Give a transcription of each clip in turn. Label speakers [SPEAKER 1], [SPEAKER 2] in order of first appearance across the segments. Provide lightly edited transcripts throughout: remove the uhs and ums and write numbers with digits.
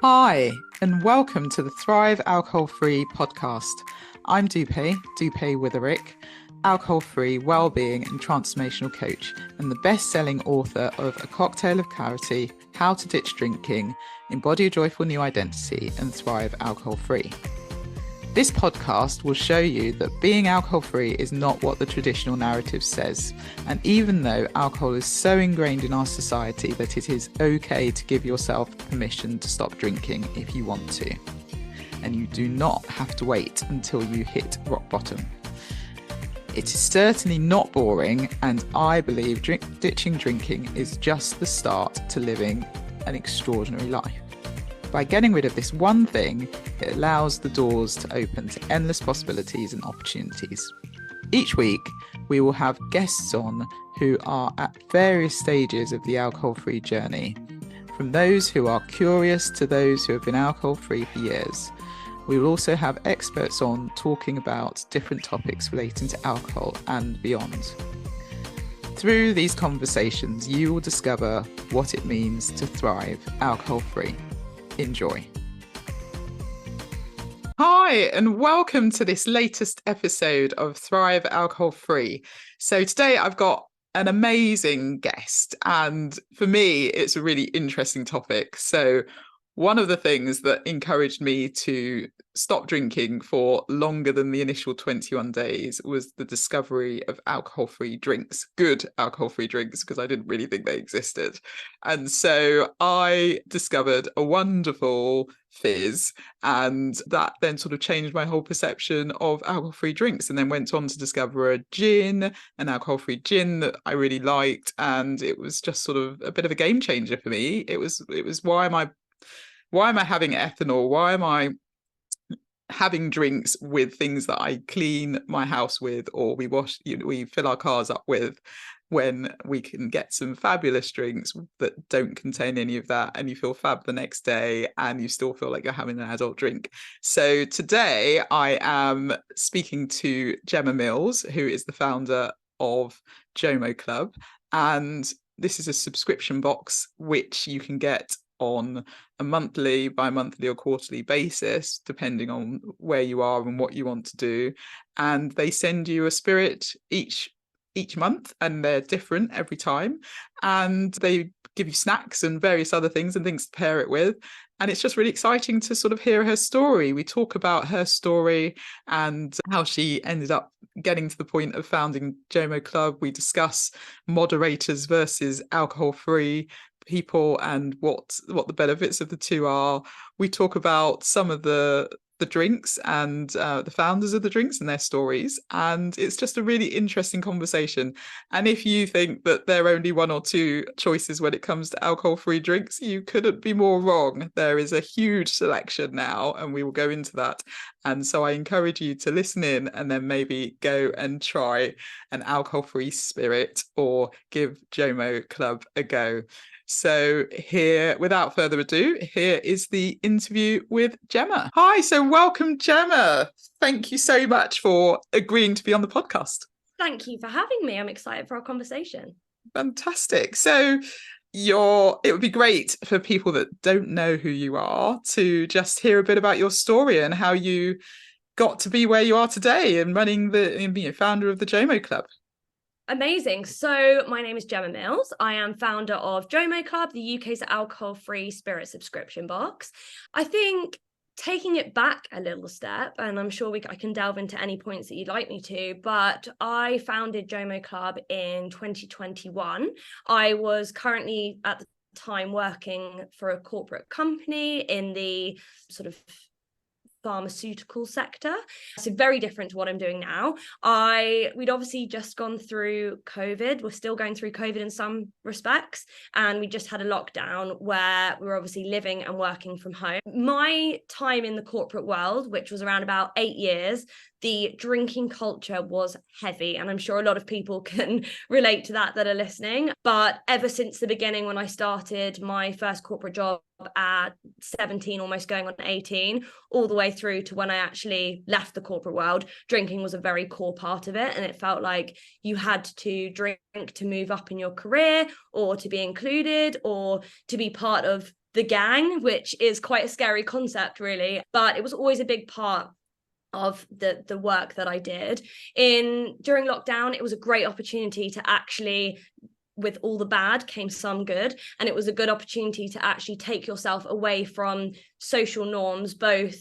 [SPEAKER 1] Hi, and welcome to the Thrive Alcohol Free podcast. I'm Dupe Witherick, alcohol free wellbeing and transformational coach, and the best selling author of A Cocktail of Clarity, How to Ditch Drinking, Embody a Joyful New Identity, and Thrive Alcohol Free. This podcast will show you that being alcohol-free is not what the traditional narrative says. And even though alcohol is so ingrained in our society that it is okay to give yourself permission to stop drinking if you want to. And you do not have to wait until you hit rock bottom. It is certainly not boring, and I believe ditching drinking is just the start to living an extraordinary life. By getting rid of this one thing, it allows the doors to open to endless possibilities and opportunities. Each week, we will have guests on who are at various stages of the alcohol-free journey, from those who are curious to those who have been alcohol-free for years. We will also have experts on talking about different topics relating to alcohol and beyond. Through these conversations, you will discover what it means to thrive alcohol-free. Enjoy. Hi, and welcome to this latest episode of Thrive Alcohol Free. So today I've got an amazing guest, and for me, it's a really interesting topic. So one of the things that encouraged me to stop drinking for longer than the initial 21 days was the discovery of alcohol-free drinks, good alcohol-free drinks, because I didn't really think they existed. And so I discovered a wonderful fizz, and that then sort of changed my whole perception of alcohol-free drinks, and then went on to discover an alcohol-free gin that I really liked, and it was just sort of a bit of a game changer for me. It was why am I having ethanol? Why am I having drinks with things that I clean my house with, or we fill our cars up with, when we can get some fabulous drinks that don't contain any of that, and you feel fab the next day and you still feel like you're having an adult drink. So today I am speaking to Gemma Mills, who is the founder of JOMO Club, and this is a subscription box which you can get on a monthly, bi-monthly or quarterly basis, depending on where you are and what you want to do. And they send you a spirit each month, and they're different every time. And they give you snacks and various other things and things to pair it with. And it's just really exciting to sort of hear her story. We talk about her story and how she ended up getting to the point of founding JOMO Club. We discuss moderators versus alcohol-free people and what the benefits of the two are. We talk about some of the drinks and the founders of the drinks and their stories, and it's just a really interesting conversation. And if you think that there are only one or two choices when it comes to alcohol-free drinks, you couldn't be more wrong. There is a huge selection now, and we will go into that. And so I encourage you to listen in and then maybe go and try an alcohol-free spirit or give JOMO Club a go. So here, without further ado, here is the interview with Gemma. Hi, so welcome, Gemma. Thank you so much for agreeing to be on the podcast.
[SPEAKER 2] Thank you for having me. I'm excited for our conversation.
[SPEAKER 1] Fantastic. So it would be great for people that don't know who you are to just hear a bit about your story and how you got to be where you are today and running the founder of the JOMO Club.
[SPEAKER 2] Amazing. So my name is Gemma Mills. I am founder of JOMO Club, the UK's alcohol-free spirit subscription box. I think taking it back a little step, and I'm sure I can delve into any points that you'd like me to, but I founded JOMO Club in 2021. I was currently at the time working for a corporate company in the sort of pharmaceutical sector, so very different to what I'm doing now. We'd obviously just gone through COVID. We're still going through COVID in some respects, and we just had a lockdown where we were obviously living and working from home. My time in the corporate world, which was around about 8 years, the drinking culture was heavy, and I'm sure a lot of people can relate to that are listening. But ever since the beginning, when I started my first corporate job at 17, almost going on 18, all the way through to when I actually left the corporate world, drinking was a very core part of it. And it felt like you had to drink to move up in your career, or to be included, or to be part of the gang, which is quite a scary concept, really. But it was always a big part of the work that I did. During lockdown, it was a great opportunity to actually, with all the bad came some good, and it was a good opportunity to actually take yourself away from social norms, both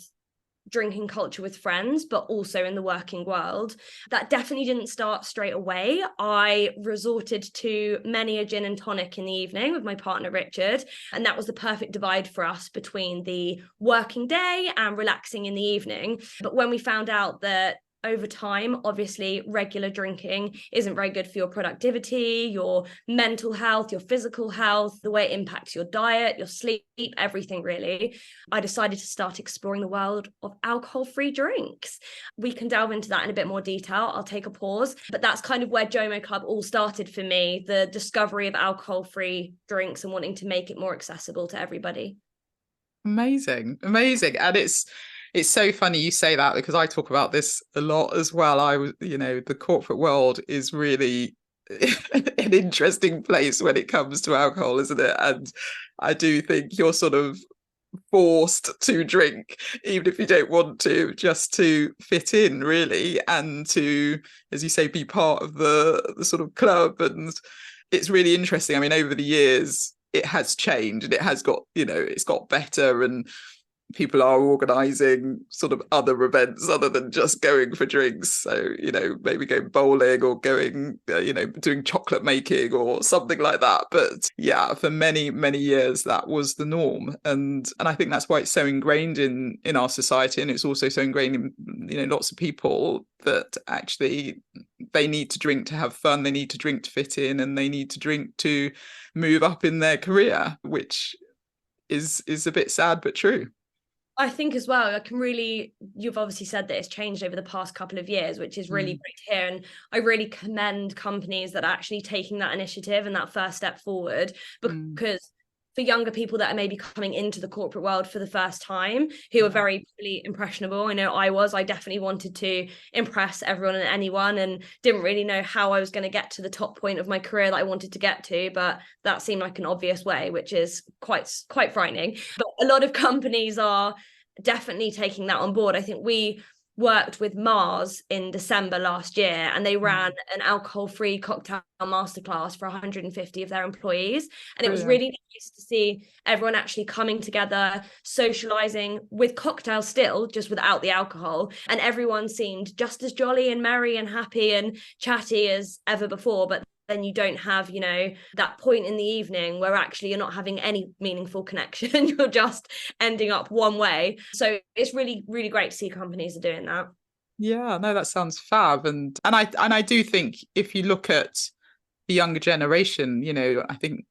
[SPEAKER 2] drinking culture with friends but also in the working world. That definitely didn't start straight away. I resorted to many a gin and tonic in the evening with my partner Richard, and that was the perfect divide for us between the working day and relaxing in the evening. But when we found out that over time, obviously, regular drinking isn't very good for your productivity, your mental health, your physical health, the way it impacts your diet, your sleep, everything really, I decided to start exploring the world of alcohol-free drinks. We can delve into that in a bit more detail. I'll take a pause. But that's kind of where JOMO Club all started for me, the discovery of alcohol-free drinks and wanting to make it more accessible to everybody.
[SPEAKER 1] Amazing. And it's so funny you say that, because I talk about this a lot as well. The corporate world is really an interesting place when it comes to alcohol, isn't it? And I do think you're sort of forced to drink, even if you don't want to, just to fit in, really, and to, as you say, be part of the sort of club. And it's really interesting. I mean, over the years, it has changed, and it has got, it's got better, and people are organising sort of other events other than just going for drinks. So, maybe going bowling or going, doing chocolate making or something like that. But yeah, for many, many years, that was the norm. And I think that's why it's so ingrained in our society. And it's also so ingrained in, lots of people, that actually they need to drink to have fun. They need to drink to fit in, and they need to drink to move up in their career, which is a bit sad, but true.
[SPEAKER 2] I think as well, you've obviously said that it's changed over the past couple of years, which is really great to hear. And I really commend companies that are actually taking that initiative and that first step forward, because for younger people that are maybe coming into the corporate world for the first time, who are very really impressionable. I know I definitely wanted to impress everyone and anyone, and didn't really know how I was going to get to the top point of my career that I wanted to get to, but that seemed like an obvious way, which is quite frightening. But a lot of companies are definitely taking that on board. I think we worked with Mars in December last year, and they ran an alcohol-free cocktail masterclass for 150 of their employees. And it was really nice to see everyone actually coming together, socializing with cocktails still, just without the alcohol. And everyone seemed just as jolly and merry and happy and chatty as ever before. But then you don't have, that point in the evening where actually you're not having any meaningful connection. You're just ending up one way. So it's really, really great to see companies are doing that.
[SPEAKER 1] Yeah, no, that sounds fab. And I do think, if you look at the younger generation, I think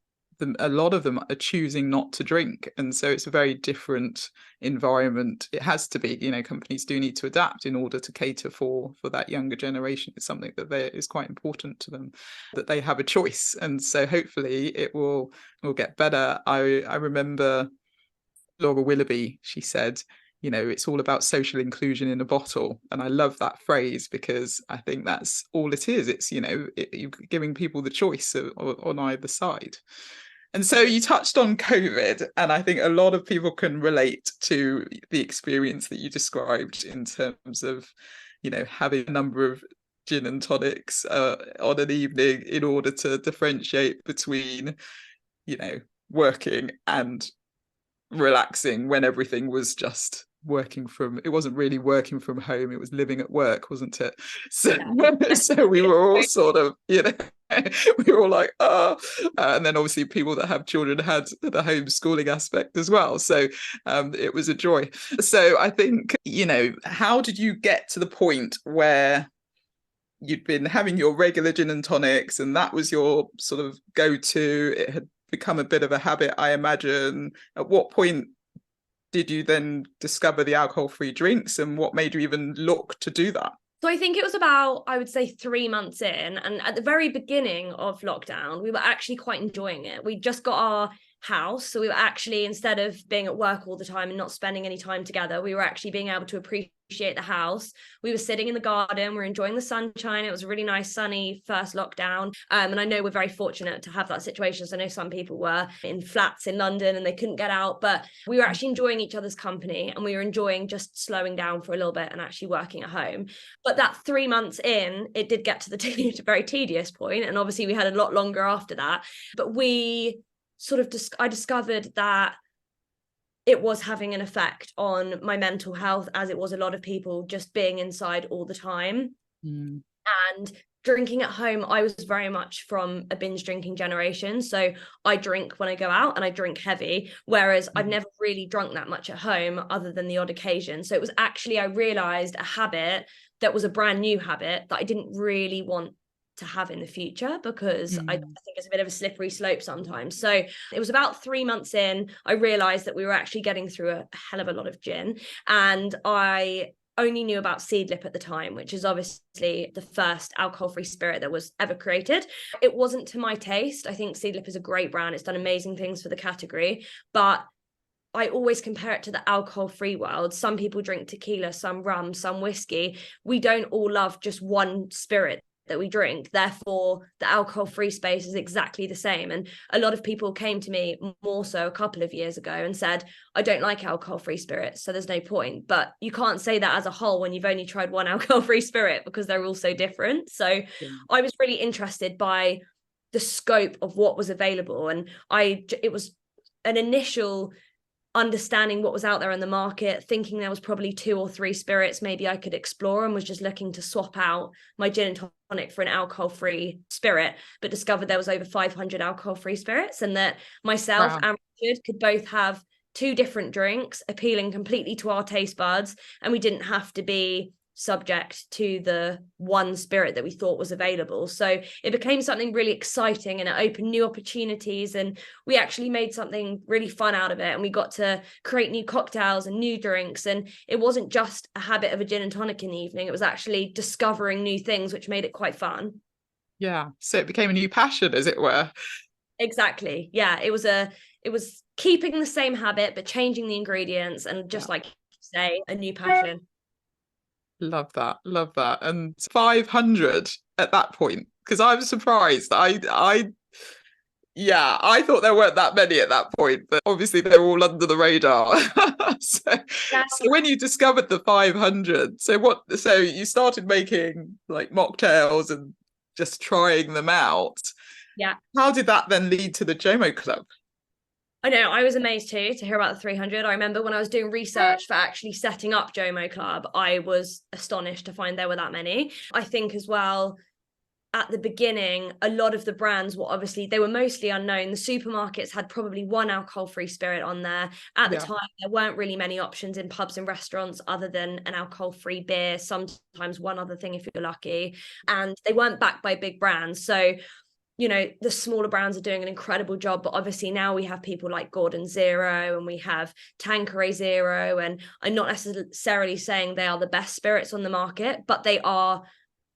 [SPEAKER 1] a lot of them are choosing not to drink, and so it's a very different environment. It has to be, companies do need to adapt in order to cater for that younger generation. It's something that is quite important to them, that they have a choice, and so hopefully it will get better. I remember Laura Willoughby, she said, it's all about social inclusion in a bottle. And I love that phrase, because I think that's all it is. It's, you're giving people the choice on either side. And so you touched on COVID, and I think a lot of people can relate to the experience that you described in terms of, having a number of gin and tonics on an evening in order to differentiate between, working and relaxing, when everything was just it wasn't really working from home, it was living at work, wasn't it? So we were all sort of, we were all like, and then obviously people that have children had the homeschooling aspect as well, so it was a joy. So I think, how did you get to the point where you'd been having your regular gin and tonics, and that was your sort of go-to? It had become a bit of a habit, I imagine. At what point did you then discover the alcohol-free drinks, and what made you even look to do that?
[SPEAKER 2] So I think it was about, I would say, 3 months in. And at the very beginning of lockdown, we were actually quite enjoying it. We just got our house. So we were actually, instead of being at work all the time and not spending any time together, we were actually being able to appreciate the house. We were sitting in the garden, we were enjoying the sunshine. It was a really nice sunny first lockdown, and I know we're very fortunate to have that situation. So I know some people were in flats in London and they couldn't get out, but we were actually enjoying each other's company, and we were enjoying just slowing down for a little bit and actually working at home. But that 3 months in, it did get to the very tedious point, and obviously we had a lot longer after that. But we sort of I discovered that it was having an effect on my mental health, as it was a lot of people just being inside all the time. And drinking at home, I was very much from a binge drinking generation. So I drink when I go out and I drink heavy, whereas I've never really drunk that much at home other than the odd occasion. So it was actually, I realized, a habit that was a brand new habit that I didn't really want to have in the future, because I think it's a bit of a slippery slope sometimes. So it was about 3 months in, I realized that we were actually getting through a hell of a lot of gin, and I only knew about Seedlip at the time, which is obviously the first alcohol-free spirit that was ever created. It wasn't to my taste. I think Seedlip is a great brand. It's done amazing things for the category, but I always compare it to the alcohol-free world. Some people drink tequila, some rum, some whiskey. We don't all love just one spirit that we drink. Therefore, the alcohol-free space is exactly the same. And a lot of people came to me more so a couple of years ago and said, I don't like alcohol-free spirits, so there's no point. But you can't say that as a whole when you've only tried one alcohol-free spirit, because they're all so different. So I was really interested by the scope of what was available. And it was an initial understanding what was out there in the market, thinking there was probably 2 or 3 spirits maybe I could explore, and was just looking to swap out my gin and tonic for an alcohol-free spirit, but discovered there was over 500 alcohol-free spirits, and that myself and Richard could both have 2 different drinks appealing completely to our taste buds, and we didn't have to be subject to the one spirit that we thought was available. So it became something really exciting, and it opened new opportunities, and we actually made something really fun out of it, and we got to create new cocktails and new drinks. And it wasn't just a habit of a gin and tonic in the evening, it was actually discovering new things, which made it quite fun.
[SPEAKER 1] So it became a new passion, as it were.
[SPEAKER 2] Exactly. It was keeping the same habit but changing the ingredients, and just like you say, a new passion.
[SPEAKER 1] Love that. And 500 at that point, because I'm surprised. I thought there weren't that many at that point, but obviously they were all under the radar. So when you discovered the 500, so you started making like mocktails and just trying them out. How did that then lead to the JOMO Club?
[SPEAKER 2] I know, I was amazed too to hear about the 300. I remember when I was doing research for actually setting up JOMO Club, I was astonished to find there were that many. I think as well, at the beginning, a lot of the brands were they were mostly unknown. The supermarkets had probably one alcohol-free spirit on there. At the time, there weren't really many options in pubs and restaurants other than an alcohol-free beer, sometimes one other thing if you're lucky. And they weren't backed by big brands. So the smaller brands are doing an incredible job, but obviously now we have people like Gordon Zero, and we have Tanqueray Zero, and I'm not necessarily saying they are the best spirits on the market, but they are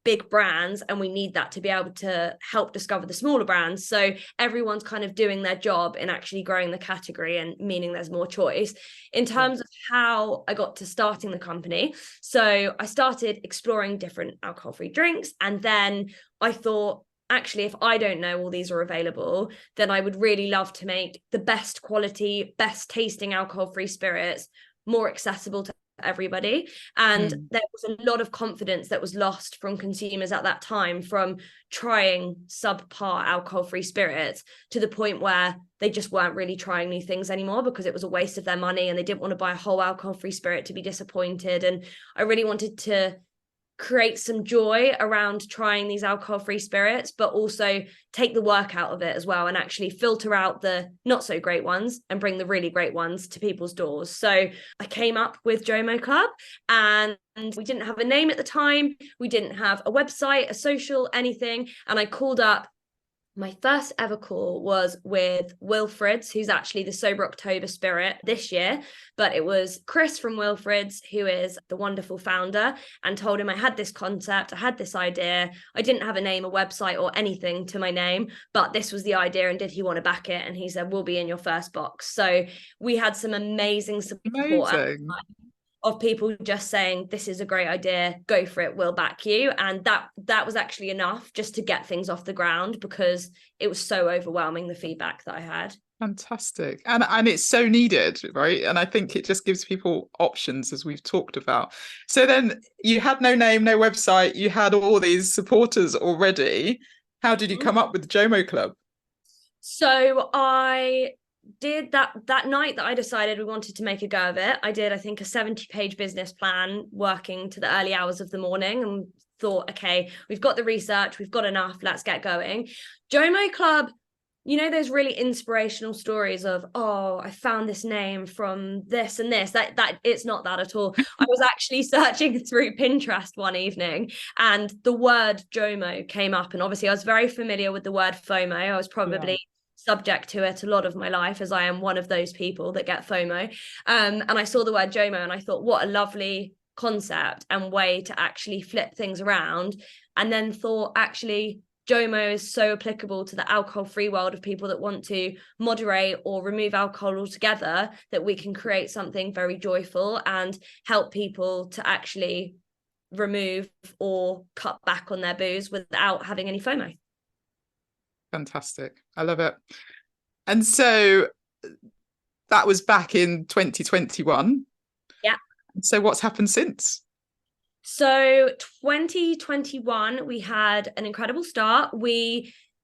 [SPEAKER 2] big brands, and we need that to be able to help discover the smaller brands. So everyone's kind of doing their job in actually growing the category, and meaning there's more choice. In terms of how I got to starting the company, so I started exploring different alcohol-free drinks, and then I thought, actually, if I don't know all these are available, then I would really love to make the best quality, best tasting alcohol-free spirits more accessible to everybody. And there was a lot of confidence that was lost from consumers at that time from trying subpar alcohol-free spirits, to the point where they just weren't really trying new things anymore because it was a waste of their money, and they didn't want to buy a whole alcohol-free spirit to be disappointed. And I really wanted to create some joy around trying these alcohol-free spirits, but also take the work out of it as well, and actually filter out the not so great ones and bring the really great ones to people's doors. So I came up with JOMO Club, and we didn't have a name at the time. We didn't have a website, a social, anything. And I called up My first ever call was with Wilfred's, who's actually the Sober October Spirit this year. But it was Chris from Wilfred's, who is the wonderful founder, and told him I had this concept, I had this idea. I didn't have a name, a website, or anything to my name, but this was the idea, and did he want to back it? And he said, we'll be in your first box. So we had some amazing support
[SPEAKER 1] Amazing.
[SPEAKER 2] of people just saying, this is a great idea, go for it, we'll back you. And that was actually enough just to get things off the ground, because it was so overwhelming, the feedback that I had.
[SPEAKER 1] Fantastic. And it's so needed, right? And I think it just gives people options, as we've talked about. So then you had no name, no website, you had all these supporters already. How did you come up with the JOMO Club?
[SPEAKER 2] So I did that night that I decided we wanted to make a go of it. I did, I think, a 70-page business plan, working to the early hours of the morning, and thought, okay, we've got the research, we've got enough, let's get going. JOMO Club, those really inspirational stories of, oh, I found this name from this and this, that it's not that at all. I was actually searching through Pinterest one evening, and the word JOMO came up, and obviously I was very familiar with the word FOMO. I was probably subject to it a lot of my life, as I am one of those people that get FOMO. And I saw the word JOMO, and I thought, what a lovely concept and way to actually flip things around. And then thought, actually, JOMO is so applicable to the alcohol-free world of people that want to moderate or remove alcohol altogether, that we can create something very joyful and help people to actually remove or cut back on their booze without having any FOMO.
[SPEAKER 1] Fantastic. I love it. And so that was back in 2021.
[SPEAKER 2] Yeah.
[SPEAKER 1] So what's happened since?
[SPEAKER 2] So 2021, we had an incredible start.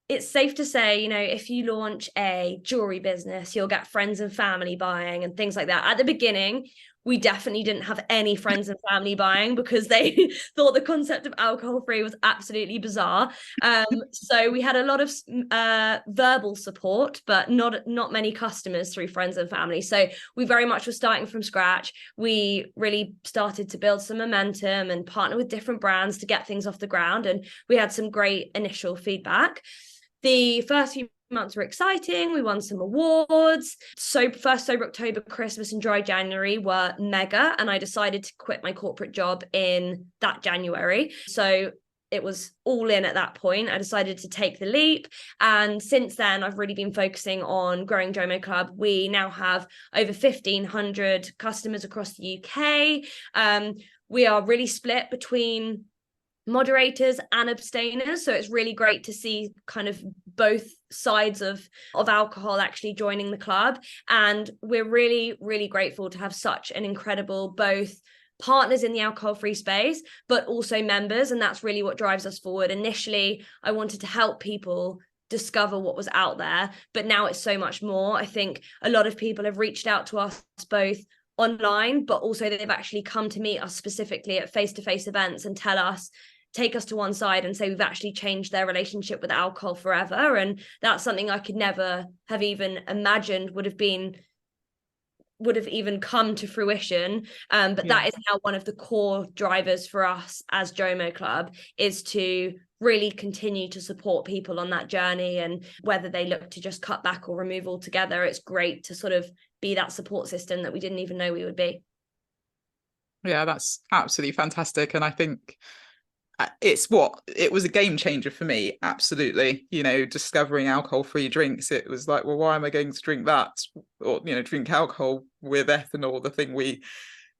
[SPEAKER 2] It's safe to say, if you launch a jewelry business, you'll get friends and family buying and things like that. At the beginning, we definitely didn't have any friends and family buying, because they thought the concept of alcohol-free was absolutely bizarre. So we had a lot of verbal support, but not many customers through friends and family. So we very much were starting from scratch. We really started to build some momentum and partner with different brands to get things off the ground. And we had some great initial feedback. The first few months were exciting. We won some awards. So first Sober October, Christmas, and Dry January were mega. And I decided to quit my corporate job in that January. So it was all in at that point. I decided to take the leap. And since then, I've really been focusing on growing JOMO Club. We now have over 1,500 customers across the UK. We are really split between moderators and abstainers, so it's really great to see kind of both sides of alcohol actually joining the club. And we're really, really grateful to have such an incredible both partners in the alcohol-free space, but also members, and that's really what drives us forward. Initially, I wanted to help people discover what was out there, but now it's so much more. I think a lot of people have reached out to us both online, but also they've actually come to meet us specifically at face-to-face events and take us to one side and say we've actually changed their relationship with alcohol forever. And that's something I could never have even imagined would have even come to fruition. But that is now one of the core drivers for us as JOMO Club, is to really continue to support people on that journey. And whether they look to just cut back or remove altogether, it's great to sort of be that support system that we didn't even know we would be.
[SPEAKER 1] Yeah, that's absolutely fantastic. And I think it was a game changer for me. Absolutely. Discovering alcohol-free drinks. It was like, well, why am I going to drink that? Or, drink alcohol with ethanol, the thing we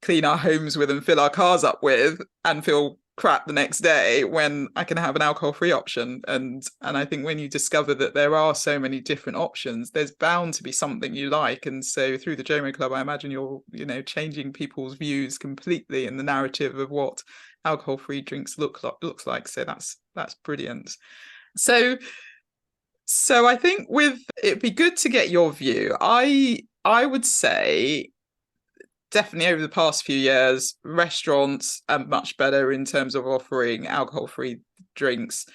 [SPEAKER 1] clean our homes with and fill our cars up with, and feel crap the next day, when I can have an alcohol-free option. And I think when you discover that there are so many different options, there's bound to be something you like. And so through the JOMO Club, I imagine you're, changing people's views completely in the narrative of what alcohol-free drinks looks like. So that's brilliant. So I think it'd be good to get your view. I would say definitely over the past few years, restaurants are much better in terms of offering alcohol-free drinks.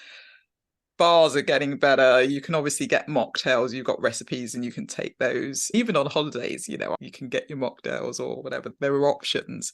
[SPEAKER 1] Bars are getting better. You can obviously get mocktails. You've got recipes and you can take those. Even on holidays, you can get your mocktails or whatever. There are options.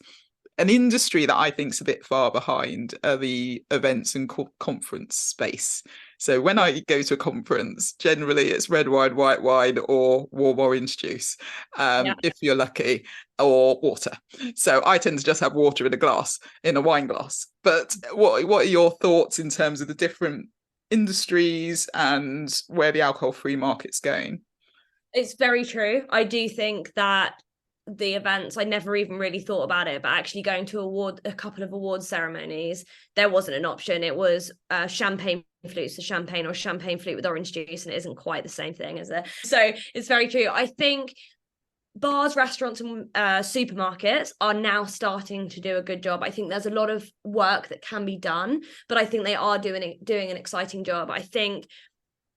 [SPEAKER 1] An industry that I think is a bit far behind are the events and conference space. So when I go to a conference, generally it's red wine, white wine, or warm orange juice, if you're lucky, or water. So I tend to just have water in a wine glass. But what are your thoughts in terms of the different industries and where the alcohol-free market's going?
[SPEAKER 2] It's very true. I do think that the events, I never even really thought about it, but actually going to a couple of award ceremonies, there wasn't an option. It was champagne flutes, the champagne or champagne flute with orange juice, and it isn't quite the same thing, is it? So it's very true. I think bars, restaurants, and supermarkets are now starting to do a good job. I think there's a lot of work that can be done, but I think they are doing an exciting job. I think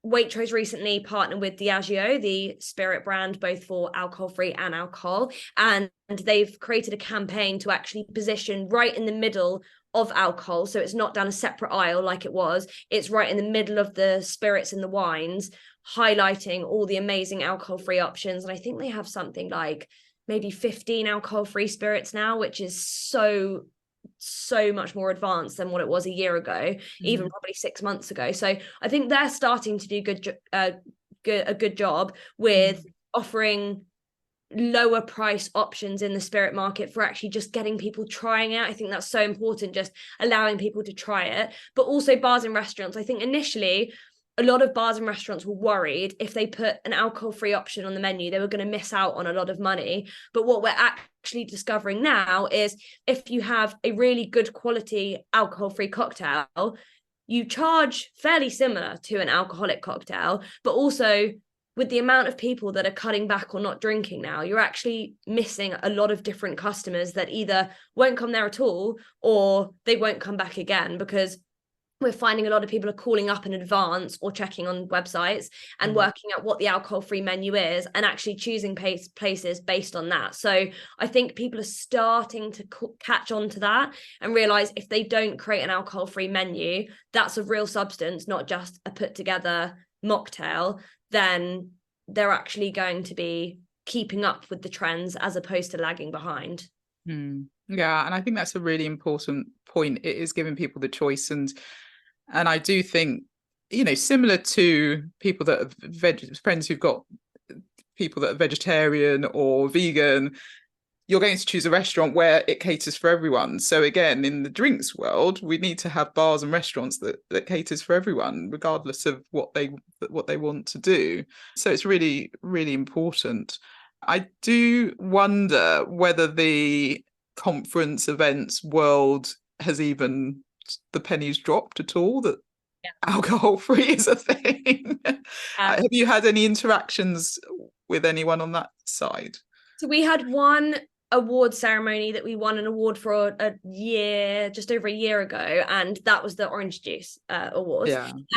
[SPEAKER 2] Waitrose recently partnered with Diageo, the spirit brand, both for alcohol-free and alcohol, and they've created a campaign to actually position right in the middle of alcohol. So it's not down a separate aisle like it was. It's right in the middle of the spirits and the wines, highlighting all the amazing alcohol-free options. And I think they have something like maybe 15 alcohol-free spirits now, which is so much more advanced than what it was a year ago, even probably 6 months ago. So I think they're starting to do a good job with offering lower price options in the spirit market for actually just getting people trying it. I think that's so important, just allowing people to try it. But also bars and restaurants, I think initially a lot of bars and restaurants were worried if they put an alcohol-free option on the menu, they were going to miss out on a lot of money. But what we're actually discovering now is if you have a really good quality alcohol-free cocktail, you charge fairly similar to an alcoholic cocktail, but also with the amount of people that are cutting back or not drinking now, you're actually missing a lot of different customers that either won't come there at all or they won't come back again, because we're finding a lot of people are calling up in advance or checking on websites and working out what the alcohol-free menu is and actually choosing places based on that. So I think people are starting to catch on to that and realize if they don't create an alcohol-free menu, that's a real substance, not just a put together mocktail, then they're actually going to be keeping up with the trends as opposed to lagging behind.
[SPEAKER 1] Yeah, and I think that's a really important point. It is giving people the choice, and I do think, similar to people that are friends who've got people that are vegetarian or vegan, you're going to choose a restaurant where it caters for everyone. So again, in the drinks world, we need to have bars and restaurants that caters for everyone, regardless of what they want to do. So it's really, really important. I do wonder whether the conference events world has even the pennies dropped at all, that alcohol free is a thing. Have you had any interactions with anyone on that side?
[SPEAKER 2] So we had one award ceremony that we won an award for just over a year ago, and that was the orange juice award.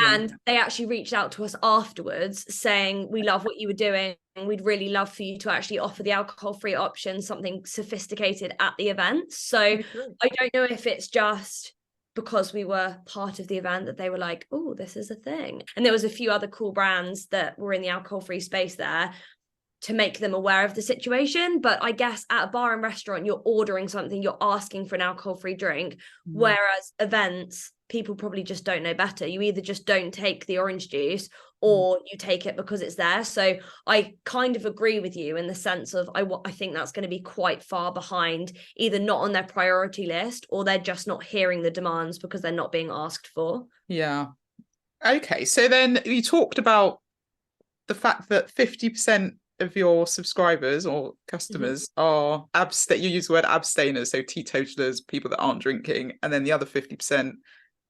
[SPEAKER 2] And they actually reached out to us afterwards saying, we love what you were doing, and we'd really love for you to actually offer the alcohol-free option, something sophisticated at the event. So I don't know if it's just because we were part of the event that they were like, oh, this is a thing. And there was a few other cool brands that were in the alcohol-free space there to make them aware of the situation. But I guess at a bar and restaurant, you're ordering something, you're asking for an alcohol-free drink, whereas events, people probably just don't know better. You either just don't take the orange juice or you take it because it's there. So I kind of agree with you in the sense of I think that's going to be quite far behind, either not on their priority list or they're just not hearing the demands because they're not being asked for.
[SPEAKER 1] Yeah. Okay. So then you talked about the fact that 50% of your subscribers or customers are you use the word abstainers, so teetotalers, people that aren't drinking, and then the other 50%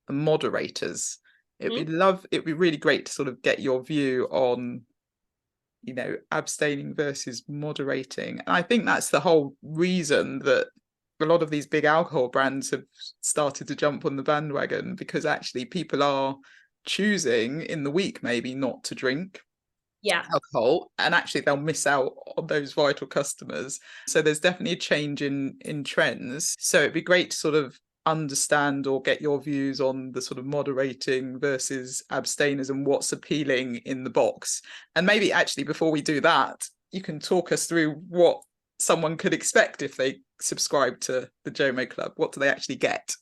[SPEAKER 1] are moderators. It'd be really great to sort of get your view on, abstaining versus moderating. And I think that's the whole reason that a lot of these big alcohol brands have started to jump on the bandwagon, because actually people are choosing in the week maybe not to drink alcohol, and actually they'll miss out on those vital customers. So there's definitely a change in trends. So it'd be great to sort of understand or get your views on the sort of moderating versus abstainers and what's appealing in the box. And maybe actually before we do that, you can talk us through what someone could expect if they subscribe to the JOMO Club. What do they actually get?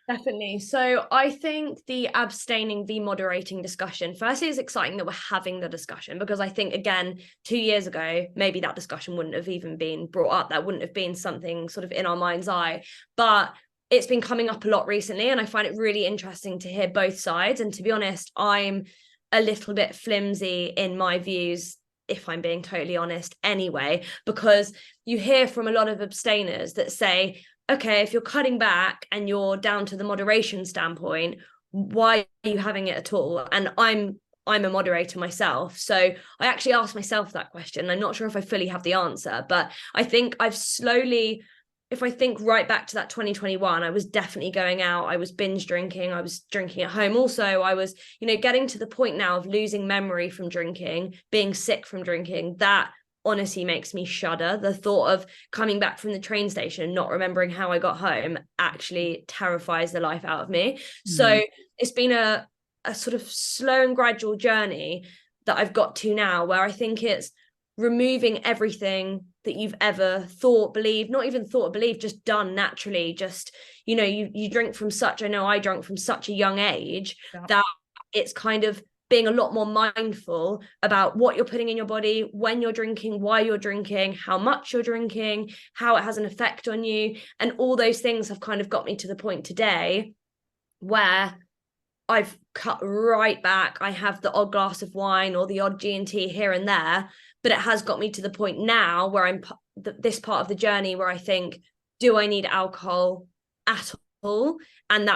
[SPEAKER 2] Definitely. So I think the abstaining v moderating discussion, firstly, it's exciting that we're having the discussion, because I think, again, 2 years ago, maybe that discussion wouldn't have even been brought up. That wouldn't have been something sort of in our mind's eye. But it's been coming up a lot recently, and I find it really interesting to hear both sides. And to be honest, I'm a little bit flimsy in my views, if I'm being totally honest, anyway, because you hear from a lot of abstainers that say, okay, if you're cutting back and you're down to the moderation standpoint, why are you having it at all? And I'm a moderator myself. So I actually asked myself that question. I'm not sure if I fully have the answer, but I think I've slowly, if I think right back to that 2021, I was definitely going out. I was binge drinking. I was drinking at home. Also, I was, getting to the point now of losing memory from drinking, being sick from drinking. That honestly makes me shudder. The thought of coming back from the train station and not remembering how I got home actually terrifies the life out of me. So it's been a sort of slow and gradual journey that I've got to now, where I think it's removing everything that you've ever thought, believed, not even thought or believed, just done naturally. Just, you drink from such, I know I drank from such a young age, that it's kind of being a lot more mindful about what you're putting in your body, when you're drinking, why you're drinking, how much you're drinking, how it has an effect on you. And all those things have kind of got me to the point today where I've cut right back. I have the odd glass of wine or the odd G&T here and there, but it has got me to the point now where I'm this part of the journey where I think, do I need alcohol at all? And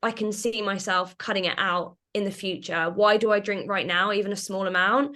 [SPEAKER 2] I can see myself cutting it out in the future. Why do I drink right now, even a small amount?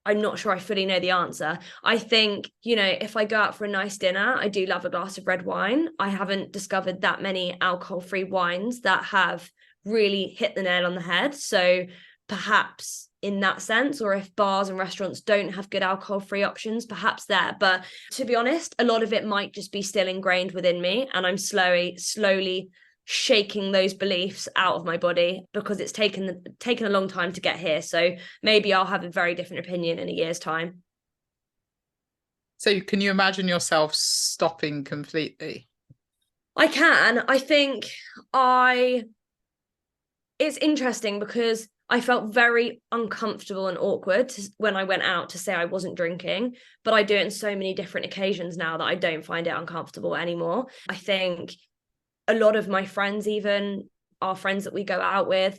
[SPEAKER 2] I'm not sure I fully know the answer. I think, if I go out for a nice dinner, I do love a glass of red wine. I haven't discovered that many alcohol-free wines that have really hit the nail on the head. So perhaps in that sense, or if bars and restaurants don't have good alcohol-free options, perhaps there. But to be honest, a lot of it might just be still ingrained within me, and I'm slowly shaking those beliefs out of my body, because it's taken a long time to get here. So maybe I'll have a very different opinion in a year's time.
[SPEAKER 1] So can you imagine yourself stopping completely?
[SPEAKER 2] I can. I think it's interesting because I felt very uncomfortable and awkward when I went out to say I wasn't drinking, but I do it in so many different occasions now that I don't find it uncomfortable anymore. I think a lot of my friends, even our friends that we go out with,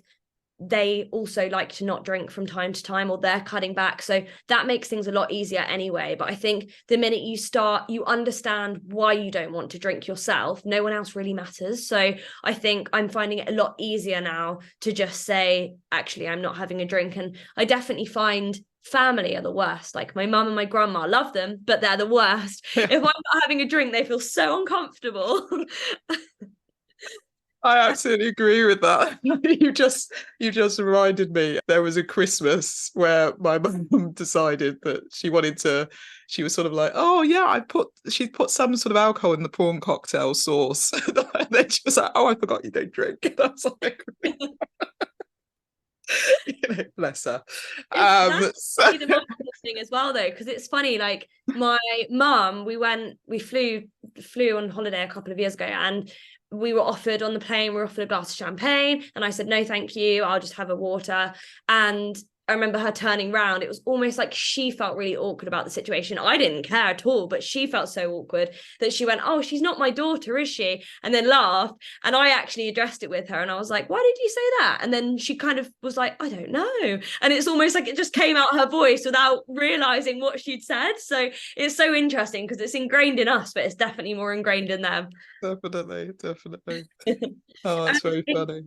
[SPEAKER 2] they also like to not drink from time to time, or they're cutting back. So that makes things a lot easier anyway. But I think the minute you understand why you don't want to drink yourself, no one else really matters. So I think I'm finding it a lot easier now to just say, actually, I'm not having a drink. And I definitely find family are the worst. Like my mum and my grandma, love them, but they're the worst. If I'm not having a drink, they feel so uncomfortable.
[SPEAKER 1] I absolutely agree with that. You just reminded me. There was a Christmas where my mum decided that she was sort of like, oh yeah, she put some sort of alcohol in the prawn cocktail sauce. And then she was like, oh, I forgot you don't drink. And I was like, bless her.
[SPEAKER 2] That's the mindful thing as well, though, because it's funny. Like my mum, we flew on holiday a couple of years ago, and we were offered on the plane, we were offered a glass of champagne, and I said, no, thank you, I'll just have a water. And I remember her turning around. It was almost like she felt really awkward about the situation. I didn't care at all, but she felt so awkward that she went, oh, she's not my daughter, is she? And then laughed. And I actually addressed it with her, and I was like, why did you say that? And then she kind of was like, I don't know. And it's almost like it just came out her voice without realizing what she'd said. So it's so interesting because it's ingrained in us, but it's definitely more ingrained in them.
[SPEAKER 1] Definitely. Oh, that's very funny.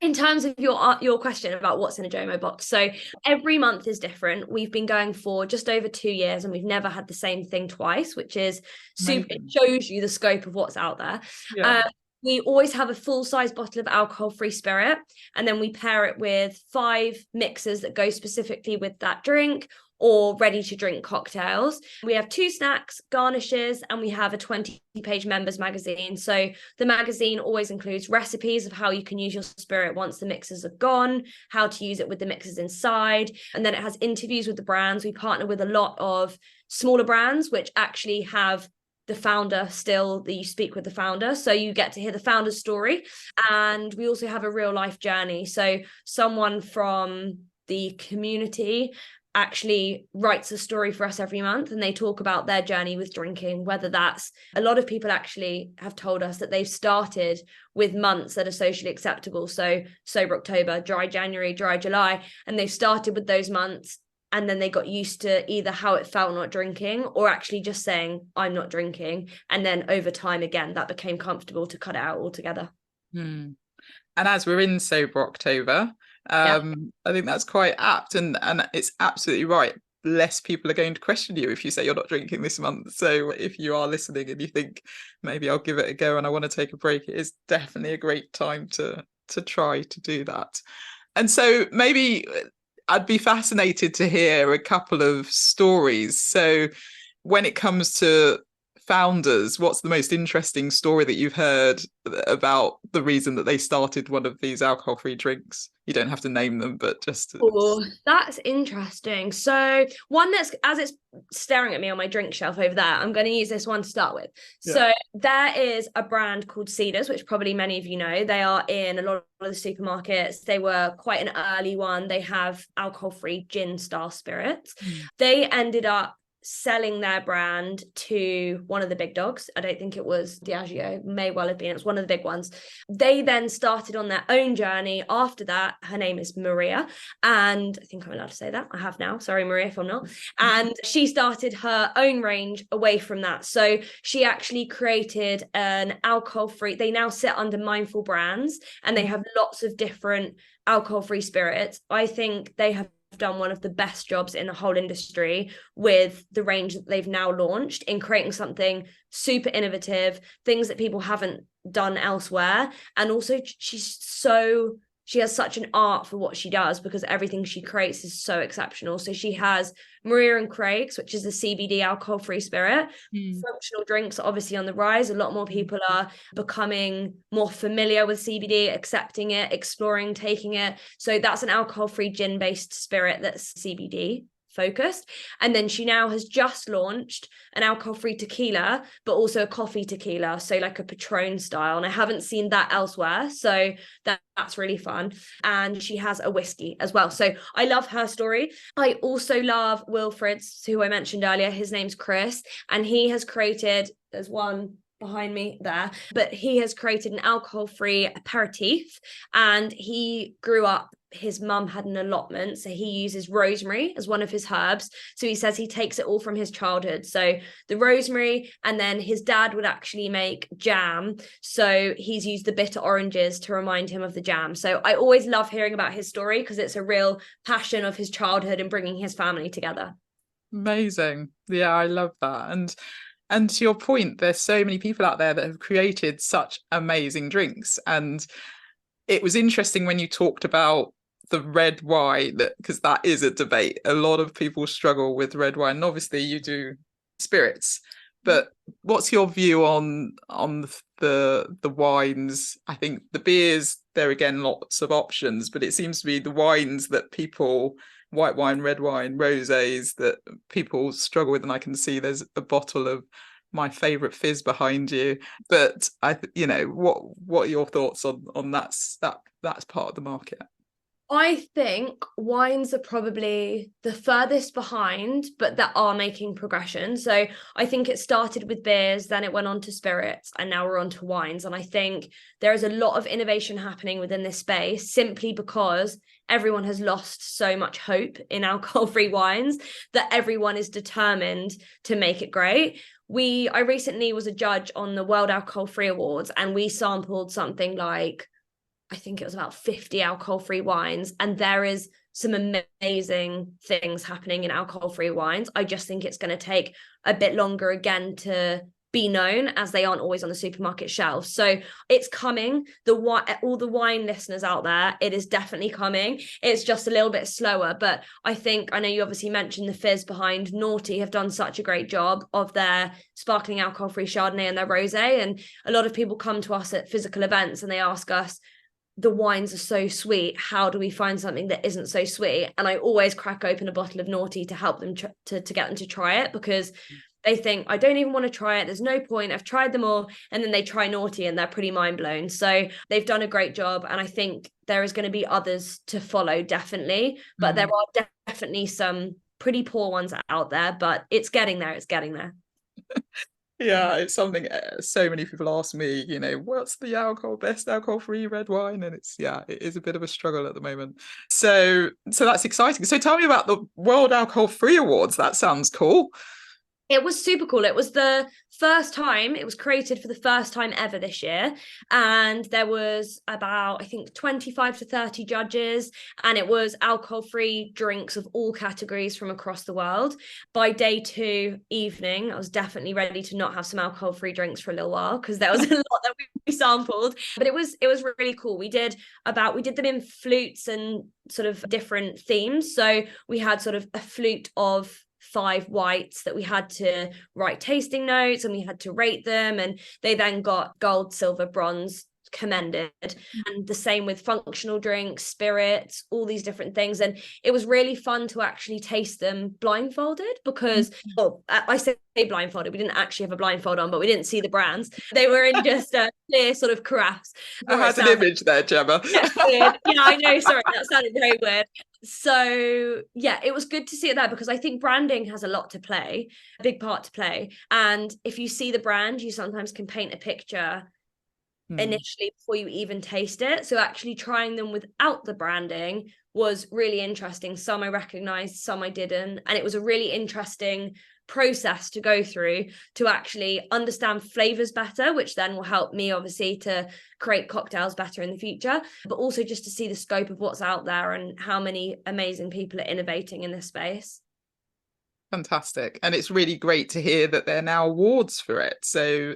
[SPEAKER 2] In terms of your question about what's in a JOMO box, so every month is different. We've been going for just over 2 years, and we've never had the same thing twice, which is super. It shows you the scope of what's out there.
[SPEAKER 1] Yeah.
[SPEAKER 2] We always have a full-size bottle of alcohol-free spirit, and then we pair it with 5 mixers that go specifically with that drink, or ready-to-drink cocktails. We have 2 snacks, garnishes, and we have a 20-page members magazine. So the magazine always includes recipes of how you can use your spirit once the mixers are gone, how to use it with the mixers inside, and then it has interviews with the brands. We partner with a lot of smaller brands which actually have the founder still, that you speak with the founder. So you get to hear the founder's story. And we also have a real life journey. So someone from the community actually writes a story for us every month, and they talk about their journey with drinking, whether that's, a lot of people actually have told us that they've started with months that are socially acceptable. So sober October, dry January, dry July, and they've started with those months. And then they got used to either how it felt not drinking, or actually just saying, I'm not drinking. And then over time, again, that became comfortable to cut it out altogether.
[SPEAKER 1] And as we're in sober October, I think that's quite apt, and it's absolutely right. Less people are going to question you if you say you're not drinking this month. So if you are listening and you think maybe I'll give it a go and I want to take a break, it is definitely a great time to try to do that. And so maybe I'd be fascinated to hear a couple of stories. So when it comes to founders, what's the most interesting story that you've heard about the reason that they started one of these alcohol-free drinks? You don't have to name them, but just...
[SPEAKER 2] Oh, that's interesting. So one that's, as it's staring at me on my drink shelf over there, I'm going to use this one to start with. Yeah. So there is a brand called Cedars, which probably many of you know. They are in a lot of the supermarkets. They were quite an early one. They have alcohol-free gin style spirits. They ended up selling their brand to one of the big dogs. I don't think it was Diageo, may well have been. It was one of the big ones. They then started on their own journey after that. Her name is Maria, and I think I'm allowed to say that. I have now. Sorry, Maria, if I'm not. And she started her own range away from that. So she actually created an alcohol-free, they now sit under Mindful Brands, and they have lots of different alcohol-free spirits. I think they have done one of the best jobs in the whole industry with the range that they've now launched in creating something super innovative, things that people haven't done elsewhere. And also she has such an art for what she does, because everything she creates is so exceptional. So she has Maria and Craig's, which is the CBD alcohol-free spirit. Functional drinks are obviously on the rise. A lot more people are becoming more familiar with CBD, accepting it, exploring, taking it. So that's an alcohol-free gin-based spirit that's CBD focused. And then she now has just launched an alcohol-free tequila, but also a coffee tequila, so like a Patron style, and I haven't seen that elsewhere, so that's really fun. And she has a whiskey as well, so I love her story. I also love Wilfred's, who I mentioned earlier. His name's Chris, and he has created, there's one behind me there, but he has created an alcohol-free aperitif, and he grew up, his mum had an allotment, so he uses rosemary as one of his herbs. So he says he takes it all from his childhood, so the rosemary, and then his dad would actually make jam, so he's used the bitter oranges to remind him of the jam. So I always love hearing about his story, because it's a real passion of his childhood and bringing his family together.
[SPEAKER 1] Amazing. Yeah, I love that. And to your point, there's so many people out there that have created such amazing drinks. And it was interesting when you talked about the red wine, because that is a debate. A lot of people struggle with red wine. And obviously you do spirits, but what's your view on the wines? I think the beers, there again, lots of options, but it seems to be the wines that people, white wine, red wine, rosés, that people struggle with. And I can see there's a bottle of my favorite fizz behind you, but what are your thoughts on that's part of the market?
[SPEAKER 2] I think wines are probably the furthest behind, but that are making progression. So I think it started with beers, then it went on to spirits, and now we're on to wines. And I think there is a lot of innovation happening within this space, simply because everyone has lost so much hope in alcohol-free wines that everyone is determined to make it great. I recently was a judge on the World Alcohol-Free Awards, and we sampled something like, I think it was about 50 alcohol-free wines, and there is some amazing things happening in alcohol-free wines. I just think it's going to take a bit longer again to be known, as they aren't always on the supermarket shelves. So it's coming. All the wine listeners out there, it is definitely coming. It's just a little bit slower, but I know you obviously mentioned the fizz behind Naughty have done such a great job of their sparkling alcohol-free Chardonnay and their rosé, and a lot of people come to us at physical events and they ask us, the wines are so sweet, how do we find something that isn't so sweet? And I always crack open a bottle of Naughty to help them to get them to try it, because they think, I don't even want to try it. There's no point. I've tried them all. And then they try naughty and they're pretty mind blown. So they've done a great job. And I think there is going to be others to follow, definitely. But there are definitely some pretty poor ones out there, but it's getting there. It's getting there.
[SPEAKER 1] Yeah, it's something so many people ask me, what's the best alcohol-free red wine? And it is a bit of a struggle at the moment. So that's exciting. So tell me about the World Alcohol-Free Awards. That sounds cool.
[SPEAKER 2] It was super cool. It was the first time, it was created for the first time ever this year. And there was about, I think, 25 to 30 judges. And it was alcohol-free drinks of all categories from across the world. By day 2 evening, I was definitely ready to not have some alcohol-free drinks for a little while, because there was a lot that we sampled. But it was really cool. We did them in flutes and sort of different themes. So we had sort of a flute of 5 whites that we had to write tasting notes, and we had to rate them, and they then got gold, silver, bronze commended. And the same with functional drinks, spirits, all these different things. And it was really fun to actually taste them blindfolded, because I say blindfolded, we didn't actually have a blindfold on, but we didn't see the brands. They were in just a clear sort of carafes.
[SPEAKER 1] I had an image there, Gemma.
[SPEAKER 2] Yeah, I know, sorry, that sounded very weird. So yeah, it was good to see it there, because I think branding has a big part to play. And if you see the brand, you sometimes can paint a picture initially before you even taste it. So actually trying them without the branding was really interesting. Some I recognized, some I didn't. And it was a really interesting process to go through to actually understand flavors better, which then will help me obviously to create cocktails better in the future, but also just to see the scope of what's out there and how many amazing people are innovating in this space.
[SPEAKER 1] Fantastic. And it's really great to hear that there are now awards for it. So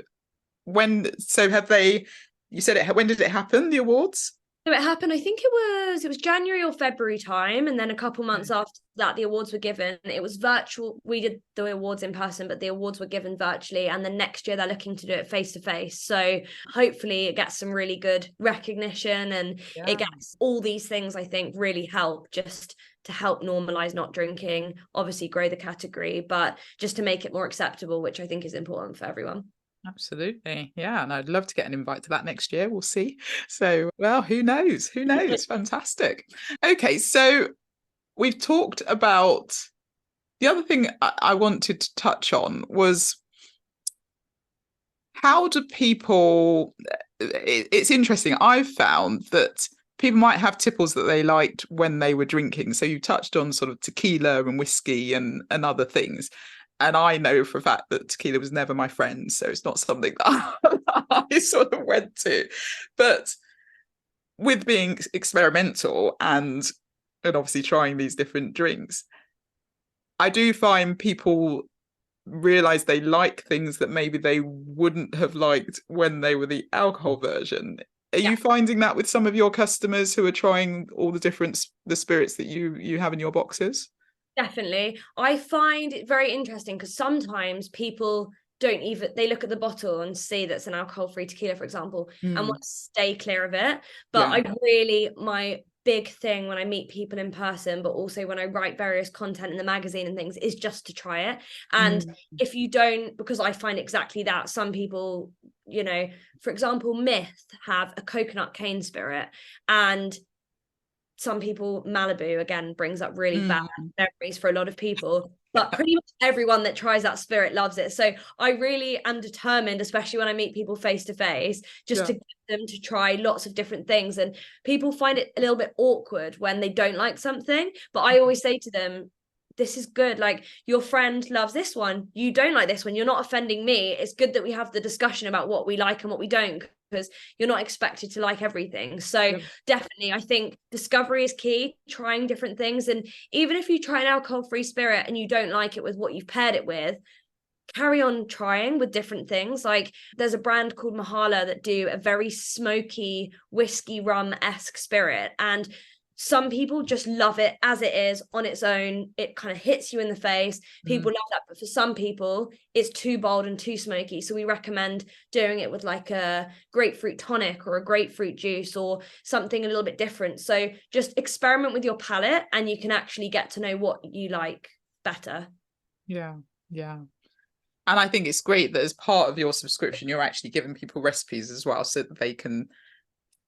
[SPEAKER 1] when did it happen, the awards?
[SPEAKER 2] So it happened, I think it was January or February time, and then a couple months after that the awards were given. It was virtual. We did the awards in person, but the awards were given virtually, and then next year they're looking to do it face to face. So hopefully it gets some really good recognition, and it gets all these things, I think, really help just to help normalize not drinking, obviously grow the category, but just to make it more acceptable, which I think is important for everyone.
[SPEAKER 1] Absolutely. Yeah. And I'd love to get an invite to that next year. We'll see. So, well, who knows? Fantastic. Okay. So we've talked about the other thing I wanted to touch on was how do people, it's interesting. I've found that people might have tipples that they liked when they were drinking. So you touched on sort of tequila and whiskey and other things. And I know for a fact that tequila was never my friend. So it's not something that I sort of went to. But with being experimental and obviously trying these different drinks, I do find people realize they like things that maybe they wouldn't have liked when they were the alcohol version. Are you finding that with some of your customers who are trying all the spirits that you have in your boxes?
[SPEAKER 2] Definitely. I find it very interesting because sometimes people they look at the bottle and see that's an alcohol-free tequila, for example, and want to stay clear of it. But my big thing when I meet people in person, but also when I write various content in the magazine and things, is just to try it. And if you don't, because I find exactly that, some people, for example, Myth have a coconut cane spirit, and some people, Malibu again brings up really bad memories for a lot of people, but pretty much everyone that tries that spirit loves it. So I really am determined, especially when I meet people face to face, just to get them to try lots of different things. And people find it a little bit awkward when they don't like something, but I always say to them, this is good. Like, your friend loves this one, you don't like this one, you're not offending me. It's good that we have the discussion about what we like and what we don't, because you're not expected to like everything. So definitely, I think discovery is key, trying different things. And even if you try an alcohol-free spirit and you don't like it with what you've paired it with, carry on trying with different things. Like, there's a brand called Mahala that do a very smoky whiskey rum-esque spirit, and some people just love it as it is on its own. It kind of hits you in the face. People love that. But for some people, it's too bold and too smoky. So we recommend doing it with like a grapefruit tonic or a grapefruit juice or something a little bit different. So just experiment with your palate, and you can actually get to know what you like better.
[SPEAKER 1] Yeah. And I think it's great that as part of your subscription, you're actually giving people recipes as well, so that they can,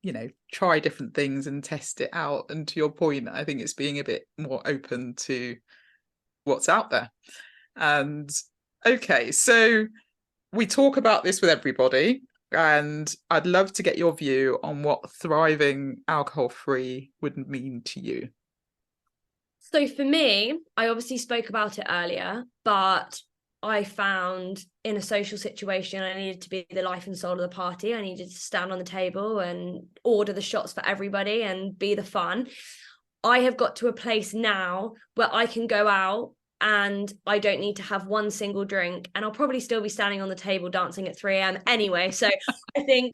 [SPEAKER 1] you know, try different things and test it out. And to your point, I think it's being a bit more open to what's out there. And okay, so we talk about this with everybody, and I'd love to get your view on what thriving alcohol-free would mean to you.
[SPEAKER 2] So for me, I obviously spoke about it earlier, but I found in a social situation, I needed to be the life and soul of the party. I needed to stand on the table and order the shots for everybody and be the fun. I have got to a place now where I can go out and I don't need to have one single drink, and I'll probably still be standing on the table dancing at 3 a.m. anyway. So I think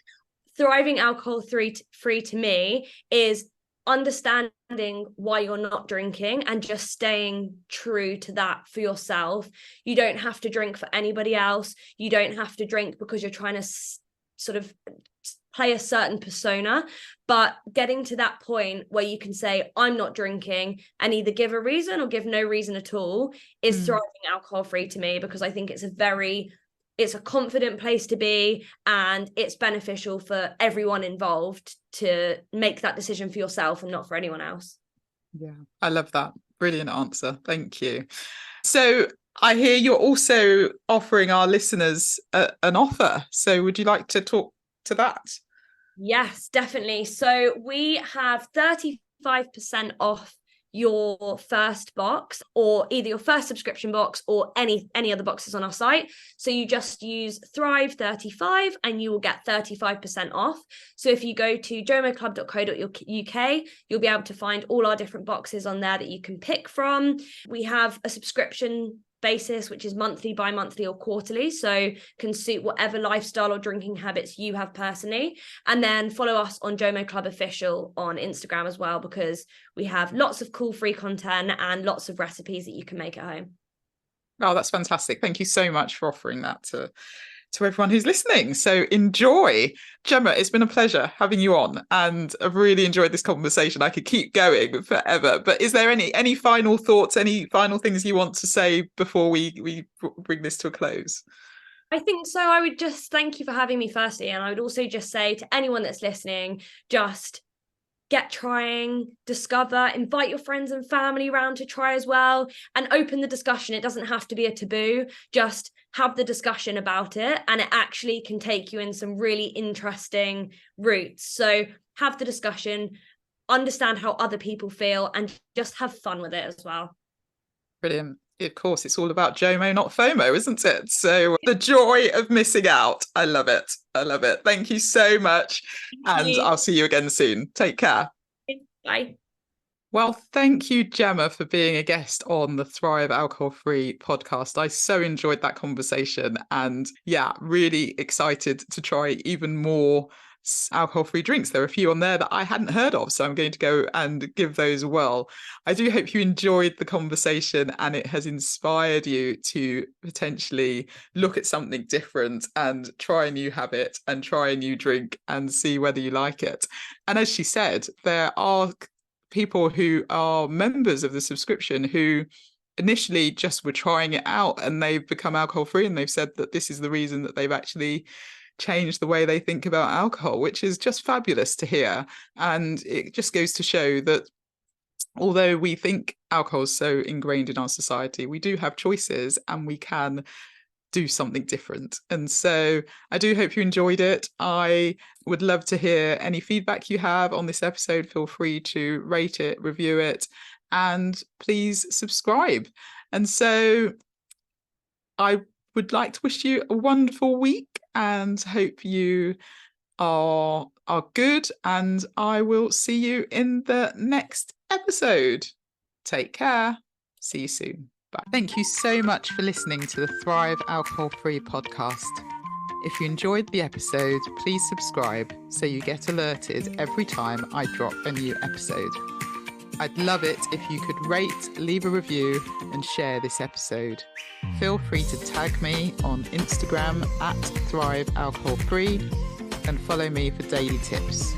[SPEAKER 2] thriving alcohol-free to me is understanding why you're not drinking and just staying true to that for yourself. You don't have to drink for anybody else. You don't have to drink because you're trying to sort of play a certain persona, but getting to that point where you can say, I'm not drinking, and either give a reason or give no reason at all is thriving alcohol-free to me, because I think it's a confident place to be, and it's beneficial for everyone involved to make that decision for yourself and not for anyone else.
[SPEAKER 1] Yeah, I love that. Brilliant answer. Thank you. So I hear you're also offering our listeners an offer. So would you like to talk to that?
[SPEAKER 2] Yes, definitely. So we have 35% off your first box, or either your first subscription box or any other boxes on our site. So you just use Thrive35 and you will get 35% off. So if you go to jomoclub.co.uk, you'll be able to find all our different boxes on there that you can pick from. We have a subscription basis, which is monthly, bi-monthly or quarterly, so can suit whatever lifestyle or drinking habits you have personally. And then follow us on JOMO Club Official on Instagram as well, because we have lots of cool free content and lots of recipes that you can make at home.
[SPEAKER 1] Oh, that's fantastic. Thank you so much for offering that to everyone who's listening. So enjoy. Gemma, it's been a pleasure having you on, and I've really enjoyed this conversation. I could keep going forever, but is there any final thoughts, any final things you want to say before we bring this to a close?
[SPEAKER 2] I think so. I would just thank you for having me firstly, and I would also just say to anyone that's listening, just get trying, discover, invite your friends and family around to try as well, and open the discussion. It doesn't have to be a taboo, just have the discussion about it, and it actually can take you in some really interesting routes. So have the discussion, understand how other people feel, and just have fun with it as well.
[SPEAKER 1] Brilliant. Of course, it's all about JOMO, not FOMO, isn't it? So the joy of missing out. I love it. I love it. Thank you so much. And I'll see you again soon. Take care.
[SPEAKER 2] Bye.
[SPEAKER 1] Well, thank you, Gemma, for being a guest on the Thrive Alcohol-Free podcast. I so enjoyed that conversation, and yeah, really excited to try even more alcohol-free drinks. There are a few on there that I hadn't heard of, so I'm going to go and give those a whirl. I do hope you enjoyed the conversation and it has inspired you to potentially look at something different and try a new habit and try a new drink and see whether you like it. And as she said, there are people who are members of the subscription who initially just were trying it out, and they've become alcohol-free, and they've said that this is the reason that they've actually change the way they think about alcohol, which is just fabulous to hear. And it just goes to show that although we think alcohol is so ingrained in our society, we do have choices and we can do something different. And so I do hope you enjoyed it. I would love to hear any feedback you have on this episode. Feel free to rate it, review it, and please subscribe. And so I would like to wish you a wonderful week and hope you are good, and I will see you in the next episode. Take care. See you soon. Bye. Thank you so much for listening to the Thrive Alcohol-Free podcast. If you enjoyed the episode, please subscribe so you get alerted every time I drop a new episode. I'd love it if you could rate, leave a review, and share this episode. Feel free to tag me on Instagram @Thrive Alcohol Free and follow me for daily tips.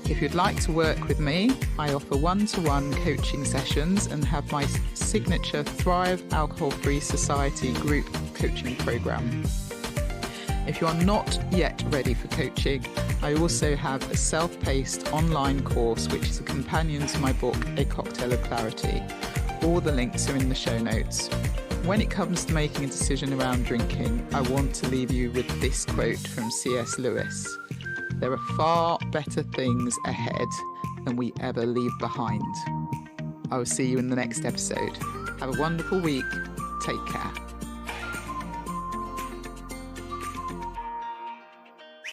[SPEAKER 1] If you'd like to work with me, I offer one-to-one coaching sessions and have my signature Thrive Alcohol-Free Society group coaching program. If you are not yet ready for coaching, I also have a self-paced online course which is a companion to my book, A Cocktail of Clarity. All the links are in the show notes. When it comes to making a decision around drinking, I want to leave you with this quote from C.S. Lewis. There are far better things ahead than we ever leave behind. I will see you in the next episode. Have a wonderful week. Take care.